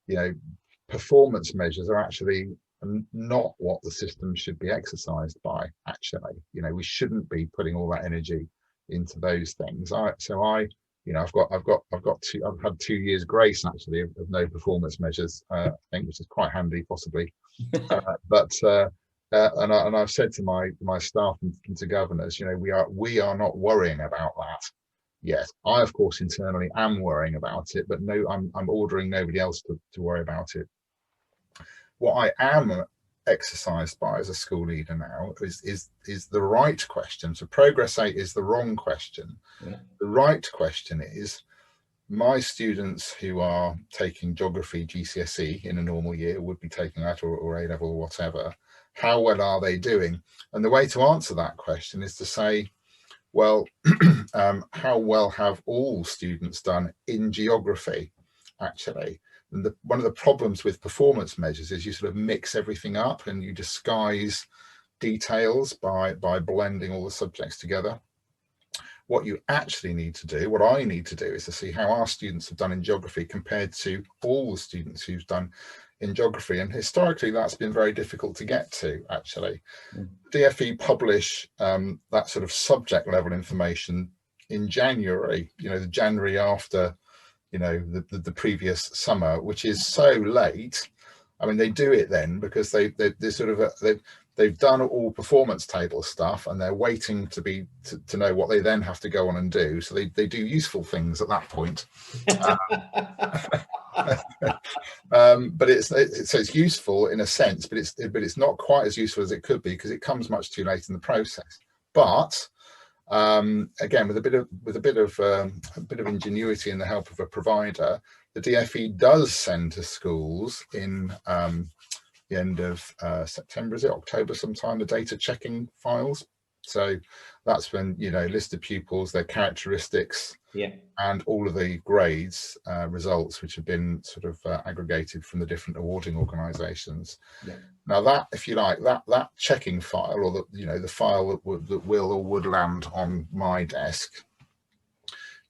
you know, performance measures are actually not what the system should be exercised by. Actually, you know, we shouldn't be putting all that energy into those things. You know, I've had 2 years grace actually of no performance measures, I think, which is quite handy possibly. And I've said to my staff and to governors, you know, we are not worrying about that. Yes, I of course internally am worrying about it, but no, I'm ordering nobody else to worry about it. What I am exercised by as a school leader now is the right question. So progress 8 is the wrong question. Yeah. The right question is, my students who are taking geography GCSE in a normal year, would be taking that, or A level or whatever, how well are they doing? And the way to answer that question is to say, well, how well have all students done in geography, actually? And one of the problems with performance measures is you sort of mix everything up and you disguise details by blending all the subjects together. What you actually need to do, what I need to do, is to see how our students have done in geography compared to all the students who've done in geography. And historically, that's been very difficult to get to, actually. DFE publish that sort of subject level information in January, you know, the January after, you know, the previous summer, which is so late. I mean, they do it then because they're sort of they've done all performance table stuff, and they're waiting to know what they then have to go on and do. So they do useful things at that point. But it's useful in a sense, but it's not quite as useful as it could be, because it comes much too late in the process. But again, with a bit of ingenuity and the help of a provider, the DFE does send to schools in the end of September, is it October sometime, the data checking files. So that's when, you know, list of pupils, their characteristics, yeah, and all of the grades results, which have been sort of aggregated from the different awarding organisations. Yeah. Now that, if you like, that checking file, or the file that will or would land on my desk,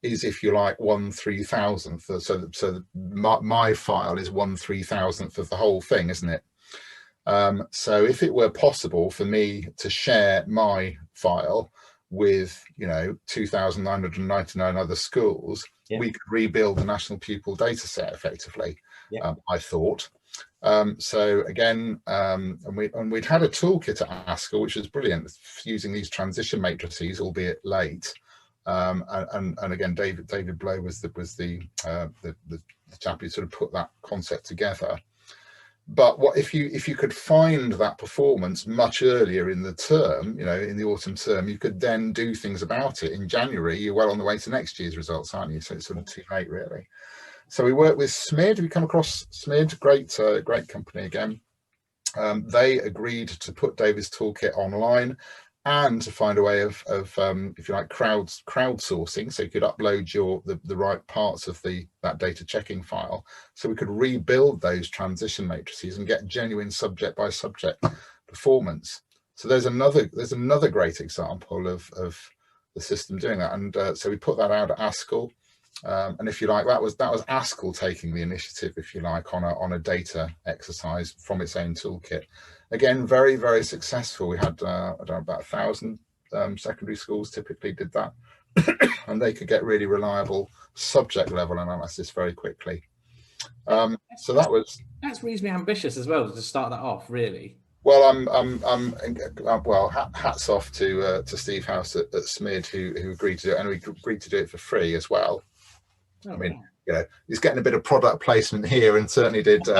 is, if you like, 1/3000th. So my file is 1/3000th of the whole thing, isn't it? So if it were possible for me to share my file with, you know, 2,999 other schools, yeah, we could rebuild the national pupil data set effectively. Yeah. I thought. So again, and we'd had a toolkit at ASCL, which was brilliant, using these transition matrices, albeit late. And again, David Blow was the chap who sort of put that concept together. But what if you could find that performance much earlier in the term, you know, in the autumn term, you could then do things about it. In January, you're well on the way to next year's results, aren't you? So it's sort of too late, really. So we work with SMID. We come across SMID, great company again. They agreed to put David's toolkit online, and to find a way of if you like, crowdsourcing, so you could upload the right parts of that data checking file, so we could rebuild those transition matrices and get genuine subject by subject performance. So there's another great example of the system doing that. And so we put that out at ASCL, and if you like, that was ASCL taking the initiative, if you like, on a data exercise from its own toolkit. Again, very, very successful. We had about 1,000 secondary schools typically did that, and they could get really reliable subject level analysis very quickly. So that's reasonably ambitious as well to start that off, really. Well, well, hats off to Steve House at SMID, who agreed to do it, and we agreed to do it for free as well. I mean, you know, he's getting a bit of product placement here, and certainly did with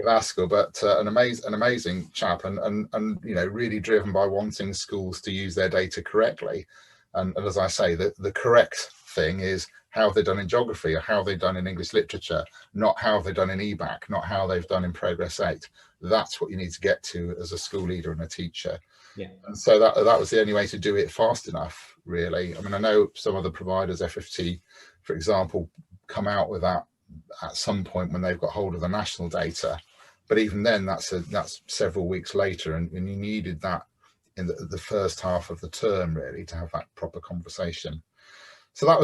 ASCL, but an amazing chap, and you know, really driven by wanting schools to use their data correctly. And as I say, the correct thing is how they've done in geography, or how they've done in English literature, not how they've done in EBAC, not how they've done in Progress 8. That's what you need to get to as a school leader and a teacher. Yeah. And so that was the only way to do it fast enough, really. I mean, I know some of the providers, FFT, for example, come out with that at some point when they've got hold of the national data. But even then, that's several weeks later, and you needed that in the first half of the term, really, to have that proper conversation. So that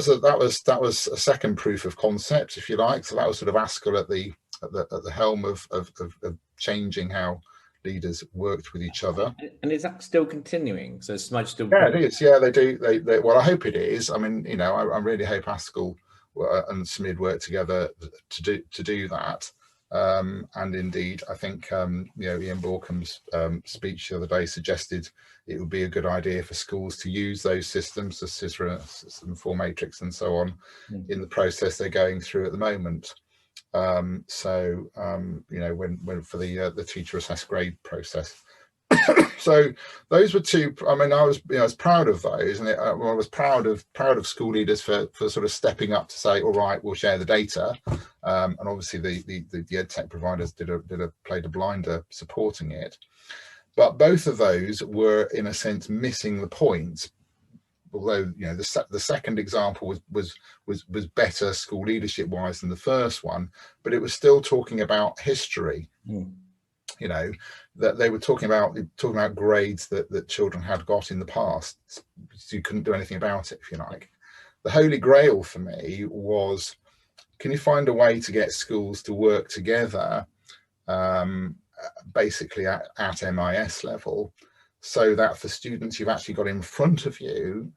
was a second proof of concept, if you like. So that was sort of Askell at the helm of changing how leaders worked with each other. And is that still continuing? So Smudge still? Yeah, it is. Yeah, they do. They well, I hope it is. I mean, you know, I really hope Askell and SMID work together to do that. And indeed, I think you know, Ian Borkham's speech the other day suggested it would be a good idea for schools to use those systems, the CISRA, System 4 Matrix, and so on, in the process they're going through at the moment. So you know, when for the teacher assessed grade process. So those were two. I mean, I was proud of those, and I was proud of school leaders for sort of stepping up to say, all right, we'll share the data, and obviously the EdTech providers played a blinder supporting it. But both of those were, in a sense, missing the point. Although, you know, the second example was better school leadership wise than the first one, but it was still talking about history. You know, that they were talking about grades that children had got in the past, so you couldn't do anything about it, if you like. The holy grail for me was, can you find a way to get schools to work together, basically at MIS level, so that for students you've actually got in front of you,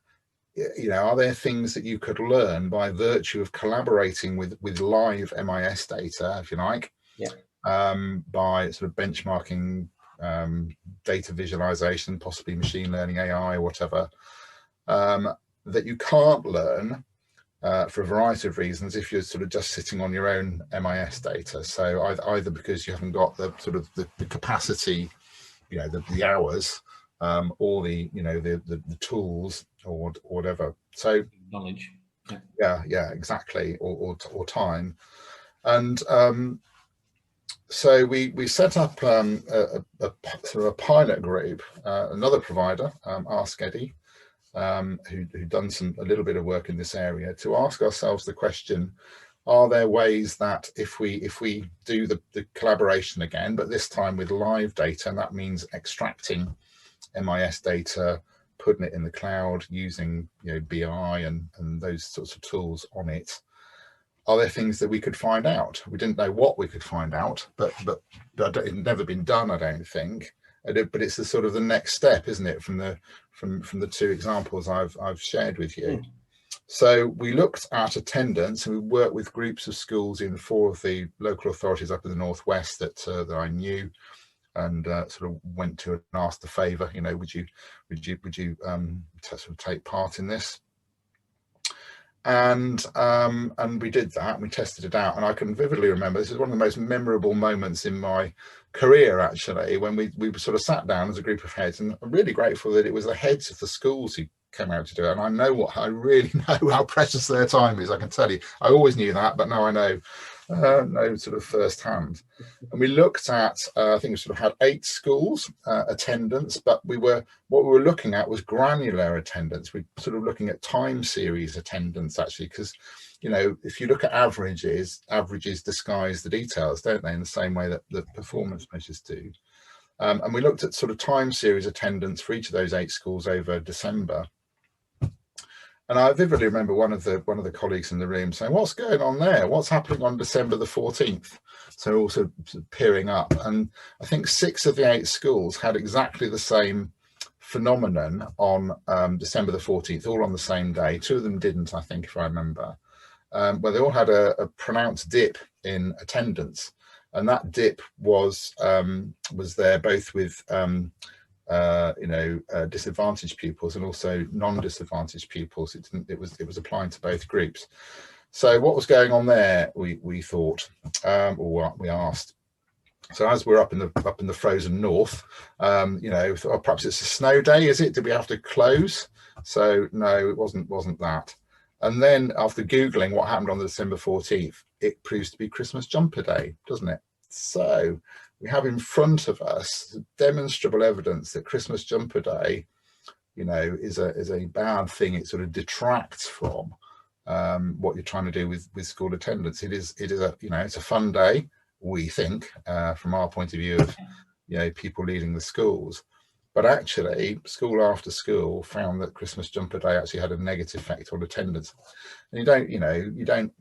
you know, are there things that you could learn by virtue of collaborating with live MIS data, if you like? Yeah. By sort of benchmarking, data visualization, possibly machine learning, AI, or whatever, that you can't learn for a variety of reasons if you're sort of just sitting on your own MIS data. So either because you haven't got the sort of the capacity, you know, the hours, or the, you know, the tools or whatever. So knowledge. Yeah, exactly, or time. And so we set up a sort of a pilot group, another provider, Ask Eddie, who'd done a little bit of work in this area, to ask ourselves the question: are there ways that if we do the collaboration again, but this time with live data, and that means extracting MIS data, putting it in the cloud, using, you know, BI and those sorts of tools on it, are there things that we could find out? We didn't know what we could find out, but it had never been done, I don't think. But it's the sort of the next step, isn't it, from the two examples I've shared with you. So we looked at attendance, and we worked with groups of schools in 4 of the local authorities up in the northwest that I knew, and sort of went to and asked the favour, you know, would you sort of take part in this? And we did that, and we tested it out, and I can vividly remember, this is one of the most memorable moments in my career, actually, when we sort of sat down as a group of heads, and I'm really grateful that it was the heads of the schools who came out to do it. And I really know how precious their time is, I can tell you. I always knew that, but now I know sort of firsthand. And we looked at, I think we sort of had 8 schools attendance, but what we were looking at was granular attendance. We sort of looking at time series attendance, actually, because, you know, if you look at averages disguise the details, don't they, in the same way that the performance measures do. And we looked at sort of time series attendance for each of those 8 schools over December. And I vividly remember one of the colleagues in the room saying, "What's going on there? What's happening on December the 14th?" So also peering up, and I think 6 of the 8 schools had exactly the same phenomenon on December the 14th, all on the same day. 2 of them didn't, I think, if I remember, where they all had a pronounced dip in attendance, and that dip was there both with disadvantaged pupils and also non-disadvantaged pupils. It was applying to both groups. So what was going on there, we thought, or what we asked. So as we're up in the frozen north, you know, perhaps it's a snow day, is it? Did we have to close? So no, it wasn't that. And then after Googling what happened on the December 14th, it proves to be Christmas jumper day, doesn't it? So we have in front of us demonstrable evidence that Christmas jumper day, you know, is a bad thing. It sort of detracts from what you're trying to do with school attendance. It is a, you know, it's a fun day, we think, from our point of view of, you know, people leading the schools. But actually, school after school found that Christmas jumper day actually had a negative effect on attendance. And you don't.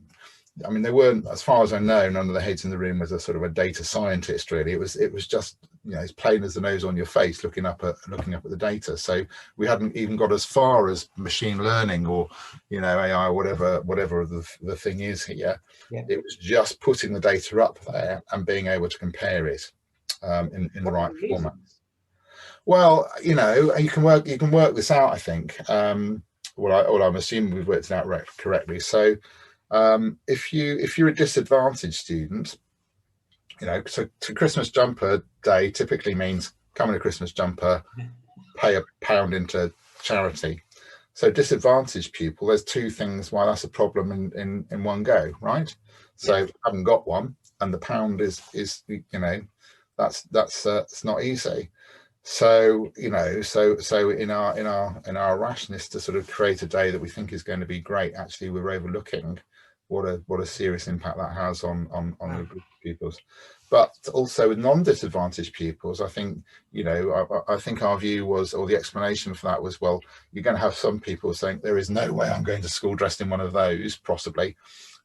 I mean, they weren't, as far as I know, none of the heads in the room was a sort of a data scientist. Really, it was just, as plain as the nose on your face, looking up at the data. So we hadn't even got as far as machine learning or, AI, or whatever the thing is here. Yeah. It was just putting the data up there and being able to compare it in the right format. Well, you can work this out, I think. Well, I'm assuming we've worked it out correctly. So if you're a disadvantaged student, so to Christmas jumper day typically means come in a Christmas jumper, pay £1 into charity. So disadvantaged pupil, there's two things why that's a problem in one go, right? So I haven't got one, and the £1 is that's it's not easy. So so in our rashness to sort of create a day that we think is going to be great, actually we're overlooking what a serious impact that has on the group of pupils. But also with non-disadvantaged pupils, I think I think our view was, or the explanation for that was, well, you're going to have some people saying there is no way I'm going to school dressed in one of those, possibly,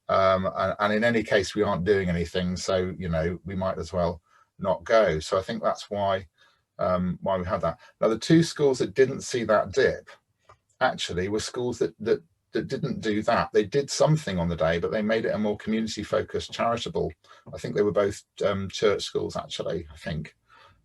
and in any case we aren't doing anything, so we might as well not go. So I think that's why we had that. Now, the two schools that didn't see that dip actually were schools that didn't do that. They did something on the day, but they made it a more community focused, charitable. I think they were both church schools, actually, I think.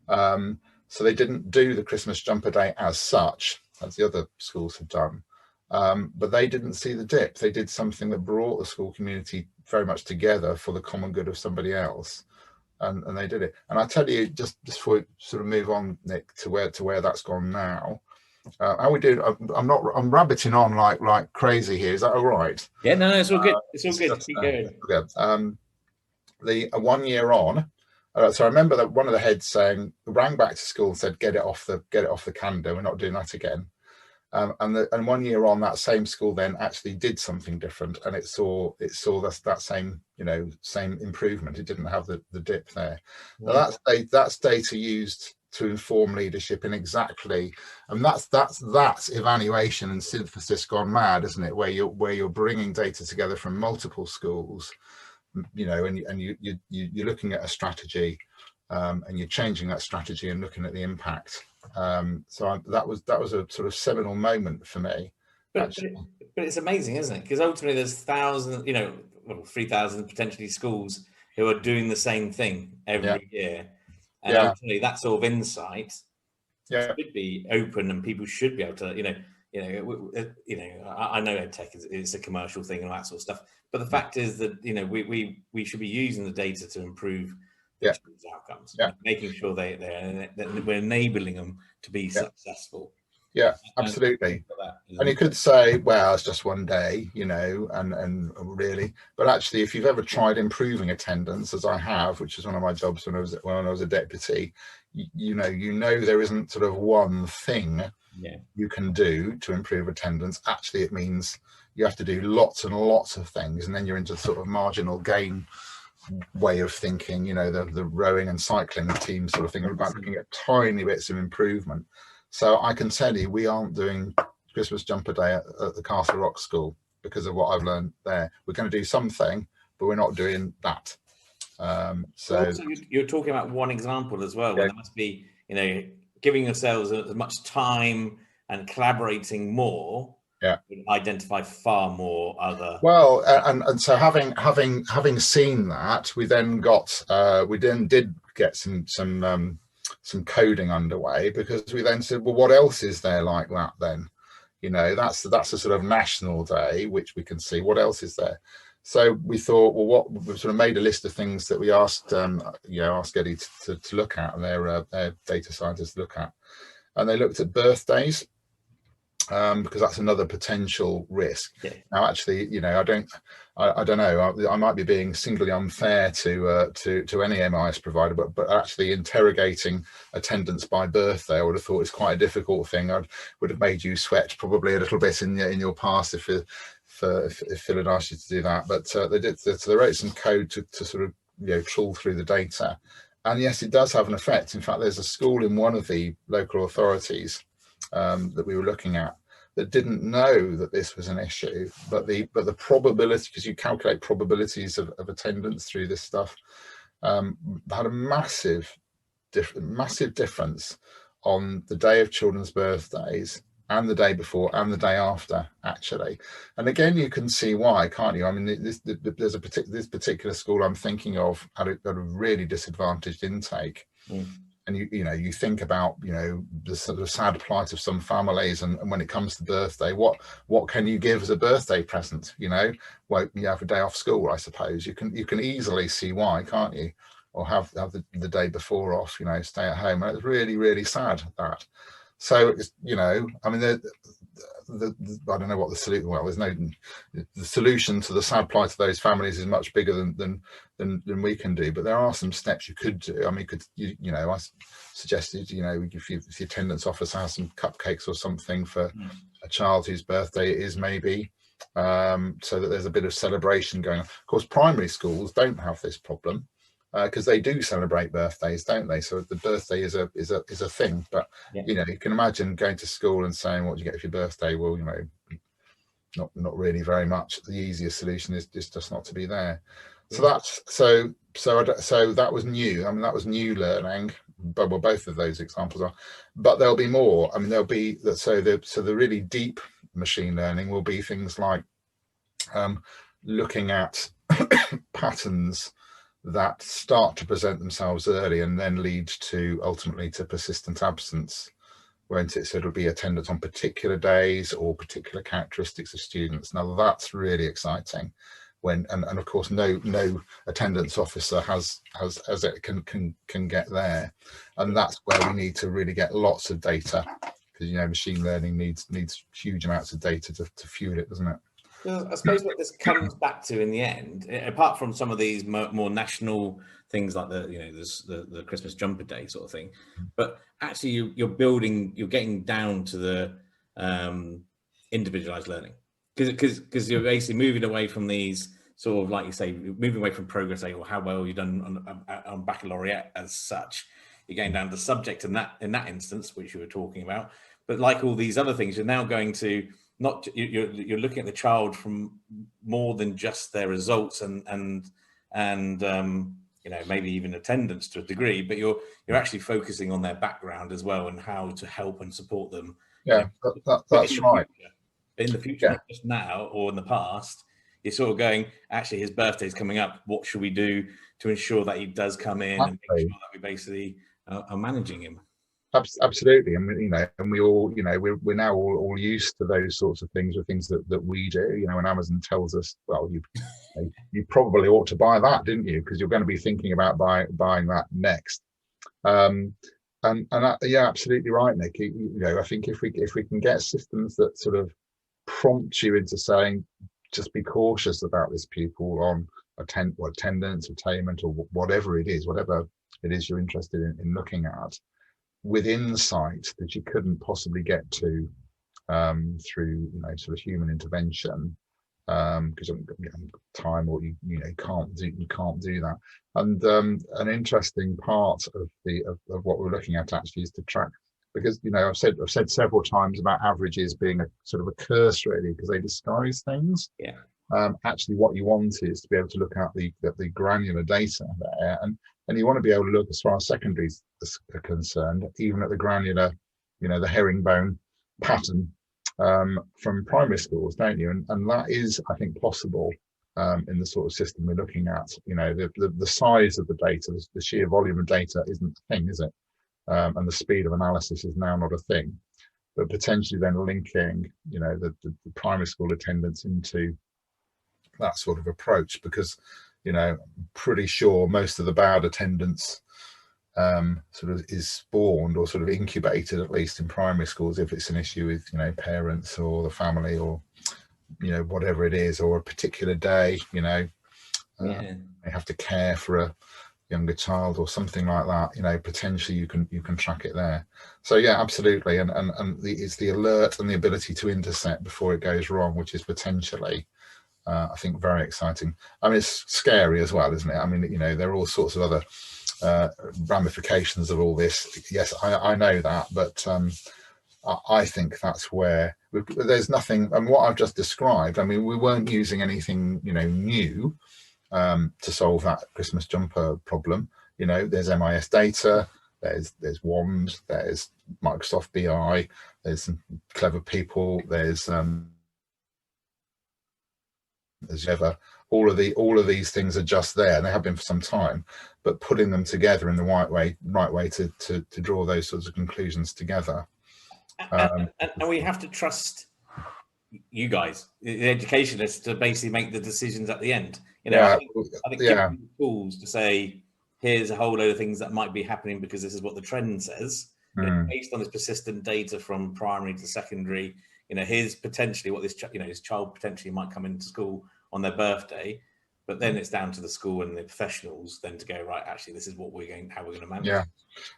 So they didn't do the Christmas jumper day as such, as the other schools had done. But they didn't see the dip. They did something that brought the school community very much together for the common good of somebody else. And they did it. And I tell you, just before we sort of move on, Nick, to where that's gone now. How we do? I'm rabbiting on like crazy here. Is that all right? Yeah, no, it's all good. It's all good. Keep going. The 1 year on. So I remember that one of the heads rang back to school and said, "Get it off the calendar. We're not doing that again." And 1 year on, that same school then actually did something different, and it saw that same same improvement. It didn't have the dip there. Now that's data used to inform leadership in exactly, and that's evaluation and synthesis gone mad, isn't it? Where you're bringing data together from multiple schools, and you're looking at a strategy, and you're changing that strategy and looking at the impact. So that was a sort of seminal moment for me. But it's amazing, isn't it? Because ultimately there's thousands, 3,000 potentially schools who are doing the same thing every year. And ultimately that sort of insight should be open, and people should be able to, I know EdTech is a commercial thing and all that sort of stuff. But the fact is that, we should be using the data to improve outcomes, making sure that we're enabling them to be successful. Yeah, absolutely. And you could say, well, it's just one day, and really, but actually, if you've ever tried improving attendance, as I have, which is one of my jobs when I was a deputy, there isn't sort of one thing you can do to improve attendance. Actually, it means you have to do lots and lots of things, and then you're into sort of marginal gain way of thinking, the rowing and cycling team sort of thing, about looking at tiny bits of improvement. So I can tell you, we aren't doing Christmas jumper day at the Castle Rock School because of what I've learned there. We're going to do something, but we're not doing that. So also, you're talking about one example as well. There must be, giving yourselves as much time and collaborating more. Identify far more other. Well, and so having seen that, we then did get some coding underway, because we then said, well, what else is there like that then? That's a sort of national day, which we can see. What else is there? So we thought, well, we sort of made a list of things that we asked Eddie to look at, and their data scientists to look at, and they looked at birthdays. Because that's another potential risk. Now, actually, I don't know. I might be being singly unfair to any MIS provider, but actually interrogating attendance by birthday, I would have thought is quite a difficult thing. I would have made you sweat probably a little bit in your past if Phil had asked you to do that. But they did. So they wrote some code to sort of trawl through the data, And yes, it does have an effect. In fact, there's a school in one of the local authorities that we were looking at that didn't know that this was an issue, but the probability, because you calculate probabilities of attendance through this stuff, had a massive difference on the day of children's birthdays and the day before and the day after, actually. And again, you can see why, can't you? I mean, this particular school I'm thinking of had a really disadvantaged intake. And you think about the sort of sad plight of some families, and when it comes to birthday, what can you give as a birthday present? Well, you have a day off school, I suppose. You can easily see why, can't you? Or have the day before off, stay at home. And it's really, really sad, that. So it's, I mean, I don't know what the solution. Well, the solution to the sad plight of those families is much bigger than we can do. But there are some steps you could do. I mean, I suggested, if the attendance officer has some cupcakes or something for a child whose birthday it is, maybe, so that there's a bit of celebration going on. Of course, primary schools don't have this problem, because they do celebrate birthdays, don't they? So the birthday is a thing. But you can imagine going to school and saying, "What do you get for your birthday?" Well, not really very much. The easiest solution is just not to be there. So that's so that was new. I mean, that was new learning. But well, both of those examples are. But there'll be more. I mean, there'll be the really deep machine learning will be things like looking at patterns that start to present themselves early and then lead to ultimately to persistent absence, won't it? So it'll be attendance on particular days or particular characteristics of students. Now that's really exciting. And of course no attendance officer has it can get there, and that's where we need to really get lots of data, because machine learning needs huge amounts of data to fuel it, doesn't it? I suppose what this comes back to in the end, apart from some of these more national things like the Christmas jumper day sort of thing, but actually you're getting down to the individualized learning, because you're basically moving away from these sort of, like you say, moving away from progress or how well you've done on baccalaureate as such. You're going down to the subject in that instance, which you were talking about. But like all these other things, you're now going to you're looking at the child from more than just their results and maybe even attendance to a degree, but you're actually focusing on their background as well and how to help and support them. That's right. In the future, not just now or in the past. You're sort of going, actually, his birthday's coming up. What should we do to ensure that he does come in and make sure that we basically are managing him? Absolutely, and we all, we're now all used to those sorts of things, or things that we do. When Amazon tells us, well, you probably ought to buy that, didn't you? Because you're going to be thinking about buying that next. And absolutely right, Nick. I think if we can get systems that sort of prompt you into saying, just be cautious about this pupil on attendance, attainment, or whatever it is you're interested in looking at, with insight that you couldn't possibly get to through sort of human intervention, because you haven't got time, or you can't do that. And an interesting part of what we're looking at actually is to track, because I've said several times about averages being a sort of a curse, really, because they disguise things. Actually, what you want is to be able to look at the granular data there, and you want to be able to look, as far as secondaries are concerned, even at the granular, the herringbone pattern from primary schools, don't you? And that is, I think, possible in the sort of system we're looking at. The size of the data, the sheer volume of data isn't a thing, is it? And the speed of analysis is now not a thing. But potentially then linking, the primary school attendance into that sort of approach, because I'm pretty sure most of the bad attendance sort of is spawned or sort of incubated, at least in primary schools, if it's an issue with parents or the family, or whatever it is, or a particular day, they have to care for a younger child or something like that. Potentially you can track it there. So yeah, absolutely. And it's the alert and the ability to intercept before it goes wrong, which is potentially I think very exciting. I mean, it's scary as well, isn't it? I mean, there are all sorts of other ramifications of all this. Yes, I know that, but I think that's where there's nothing. And what I've just described, I mean, we weren't using anything, new to solve that Christmas jumper problem. There's MIS data, there's WAND, there's Microsoft BI, there's some clever people, there's ever. All of these things are just there, and they have been for some time. But putting them together in the right way to draw those sorts of conclusions together. And we have to trust you guys, the educationists, to basically make the decisions at the end. I think giving tools to say, here's a whole load of things that might be happening because this is what the trend says, based on this persistent data from primary to secondary. Here's potentially what this his child potentially might come into school on their birthday, but then it's down to the school and the professionals then to go, right, actually this is how we're going to manage. Yeah,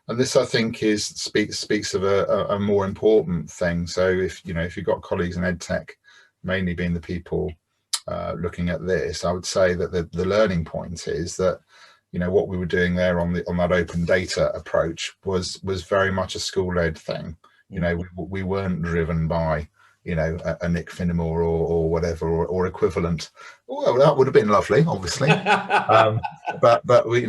and this I think speaks of a more important thing. So if you've got colleagues in EdTech, mainly being the people looking at this, I would say that the learning point is that what we were doing there on that open data approach was very much a school-led thing. We weren't driven by a Nick Finnemore or whatever or equivalent. Well, that would have been lovely, obviously. But we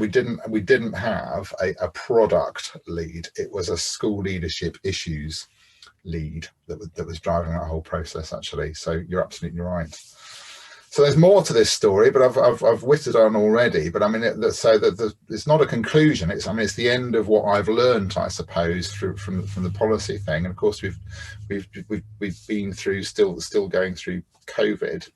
didn't have a product lead. It was a school leadership issues lead that was driving that whole process, actually. So you're absolutely right. So there's more to this story, but I've whittled on already. But I mean, it's not a conclusion. It's the end of what I've learned, I suppose, from the policy thing. And of course, we've been through still going through COVID